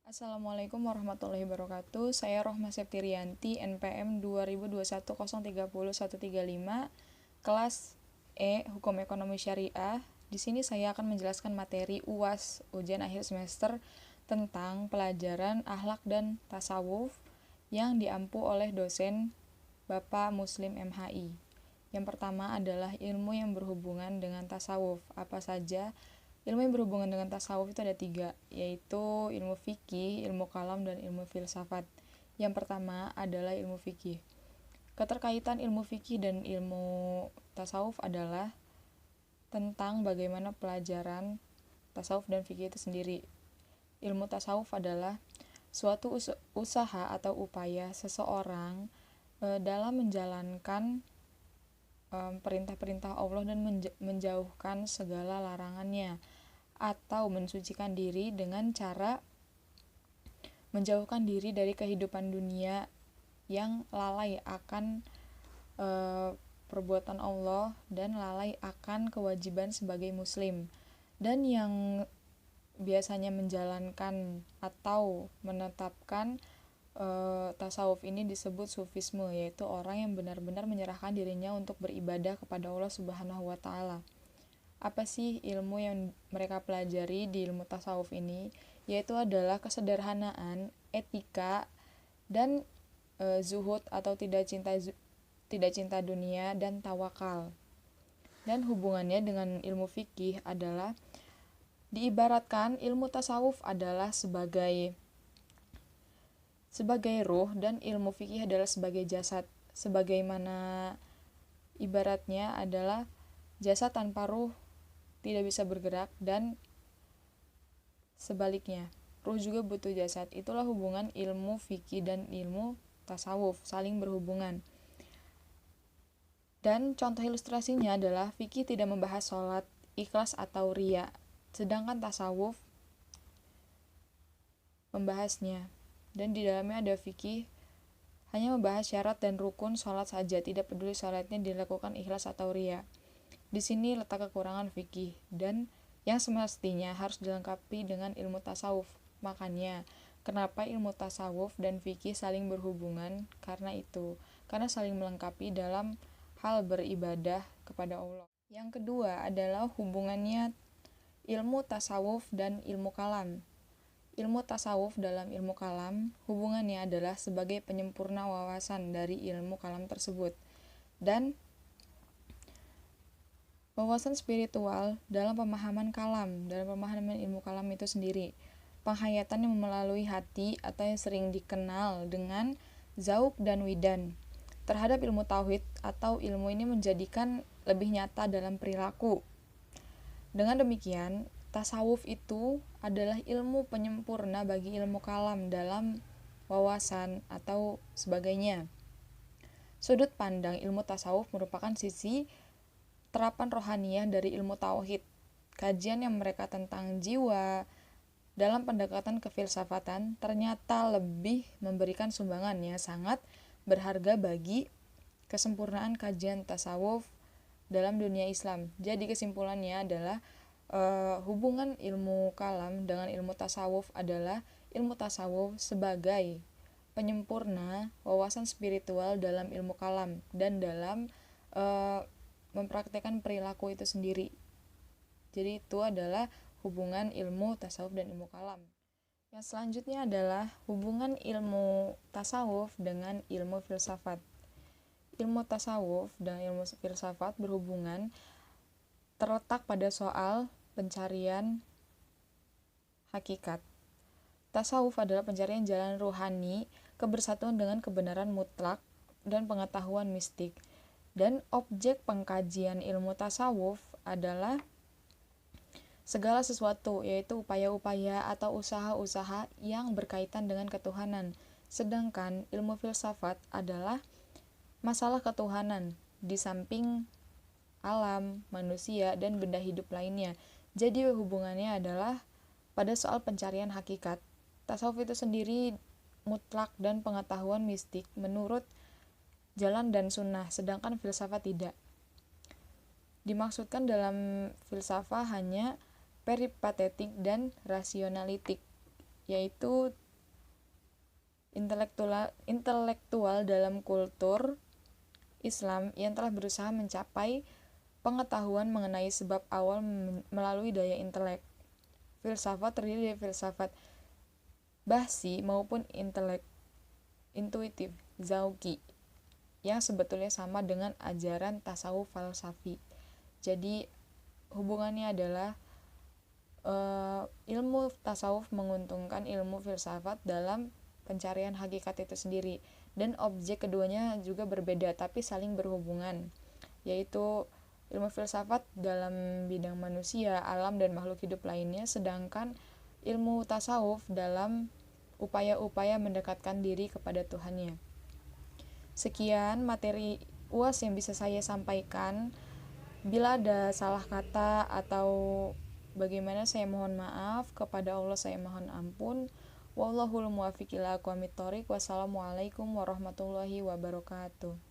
Assalamualaikum warahmatullahi wabarakatuh. Saya Rohma Septirianti, NPM 2021030135, kelas E, Hukum Ekonomi Syariah. Di sini saya akan menjelaskan materi UAS, ujian akhir semester, tentang pelajaran akhlak dan tasawuf yang diampu oleh dosen Bapak Muslim MHI. Yang pertama adalah ilmu yang berhubungan dengan tasawuf. Apa saja ilmu yang berhubungan dengan tasawuf itu ada 3, yaitu ilmu fikih, ilmu kalam, dan ilmu filsafat. Yang pertama adalah ilmu fikih. Keterkaitan ilmu fikih dan ilmu tasawuf adalah tentang bagaimana pelajaran tasawuf dan fikih itu sendiri. Ilmu tasawuf adalah suatu usaha atau upaya seseorang dalam menjalankan perintah-perintah Allah dan menjauhkan segala larangannya, atau mensucikan diri dengan cara menjauhkan diri dari kehidupan dunia yang lalai akan perbuatan Allah dan lalai akan kewajiban sebagai muslim. Dan yang biasanya menjalankan atau menetapkan tasawuf ini disebut sufisme, yaitu orang yang benar-benar menyerahkan dirinya untuk beribadah kepada Allah Subhanahu wa taala. Apa sih ilmu yang mereka pelajari di ilmu tasawuf ini? Yaitu adalah kesederhanaan, etika, dan zuhud atau tidak cinta dunia, dan tawakal. Dan hubungannya dengan ilmu fikih adalah diibaratkan ilmu tasawuf adalah sebagai ruh dan ilmu fikih adalah sebagai jasad. Sebagaimana ibaratnya adalah jasad tanpa ruh tidak bisa bergerak, dan sebaliknya, ruh juga butuh jasad. Itulah hubungan ilmu fikih dan ilmu tasawuf, saling berhubungan. Dan contoh ilustrasinya adalah fikih tidak membahas sholat, ikhlas atau riya, sedangkan tasawuf membahasnya. Dan di dalamnya ada fikih hanya membahas syarat dan rukun sholat saja, tidak peduli sholatnya dilakukan ikhlas atau riya. Di sini letak kekurangan fikih dan yang semestinya harus dilengkapi dengan ilmu tasawuf. Makanya, kenapa ilmu tasawuf dan fikih saling berhubungan? Karena saling melengkapi dalam hal beribadah kepada Allah. Yang kedua adalah hubungannya ilmu tasawuf dan ilmu kalam. Ilmu tasawuf dalam ilmu kalam hubungannya adalah sebagai penyempurna wawasan dari ilmu kalam tersebut, dan wawasan spiritual dalam pemahaman ilmu kalam itu sendiri. Penghayatan yang melalui hati atau yang sering dikenal dengan zauq dan widan terhadap ilmu tauhid, atau ilmu ini menjadikan lebih nyata dalam perilaku. Dengan demikian, tasawuf itu adalah ilmu penyempurna bagi ilmu kalam dalam wawasan atau sebagainya. Sudut pandang ilmu tasawuf merupakan sisi terapan rohaniah dari ilmu tauhid. Kajian yang mereka tentang jiwa dalam pendekatan kefilsafatan ternyata lebih memberikan sumbangan yang sangat berharga bagi kesempurnaan kajian tasawuf dalam dunia Islam. Jadi kesimpulannya adalah hubungan ilmu kalam dengan ilmu tasawuf adalah ilmu tasawuf sebagai penyempurna wawasan spiritual dalam ilmu kalam dan dalam mempraktekkan perilaku itu sendiri. Jadi itu adalah hubungan ilmu tasawuf dan ilmu kalam. Yang selanjutnya adalah hubungan ilmu tasawuf dengan ilmu filsafat. Ilmu tasawuf dan ilmu filsafat berhubungan terletak pada soal pencarian hakikat. Tasawuf adalah pencarian jalan ruhani, kebersatuan dengan kebenaran mutlak, dan pengetahuan mistik. Dan objek pengkajian ilmu tasawuf adalah segala sesuatu, yaitu upaya-upaya atau usaha-usaha yang berkaitan dengan ketuhanan. Sedangkan ilmu filsafat adalah masalah ketuhanan di samping alam, manusia, dan benda hidup lainnya. Jadi hubungannya adalah pada soal pencarian hakikat. Tasawuf itu sendiri mutlak dan pengetahuan mistik menurut jalan dan sunnah, sedangkan filsafat tidak. Dimaksudkan dalam filsafat hanya peripatetik dan rasionalitik. yaitu intelektual dalam kultur Islam yang telah berusaha mencapai pengetahuan mengenai sebab awal melalui daya intelek. Filsafat terdiri dari filsafat bahsi maupun intuitif, zauki, yang sebetulnya sama dengan ajaran tasawuf falsafi. Jadi hubungannya adalah ilmu tasawuf menguntungkan ilmu filsafat dalam pencarian hakikat itu sendiri, dan objek keduanya juga berbeda tapi saling berhubungan, yaitu ilmu filsafat dalam bidang manusia, alam, dan makhluk hidup lainnya, sedangkan ilmu tasawuf dalam upaya-upaya mendekatkan diri kepada Tuhannya. Sekian materi UAS yang bisa saya sampaikan. Bila ada salah kata atau bagaimana, saya mohon maaf. Kepada Allah saya mohon ampun. Wallahul muwaffiq ila aqwamit thoriq. Wassalamualaikum warahmatullahi wabarakatuh.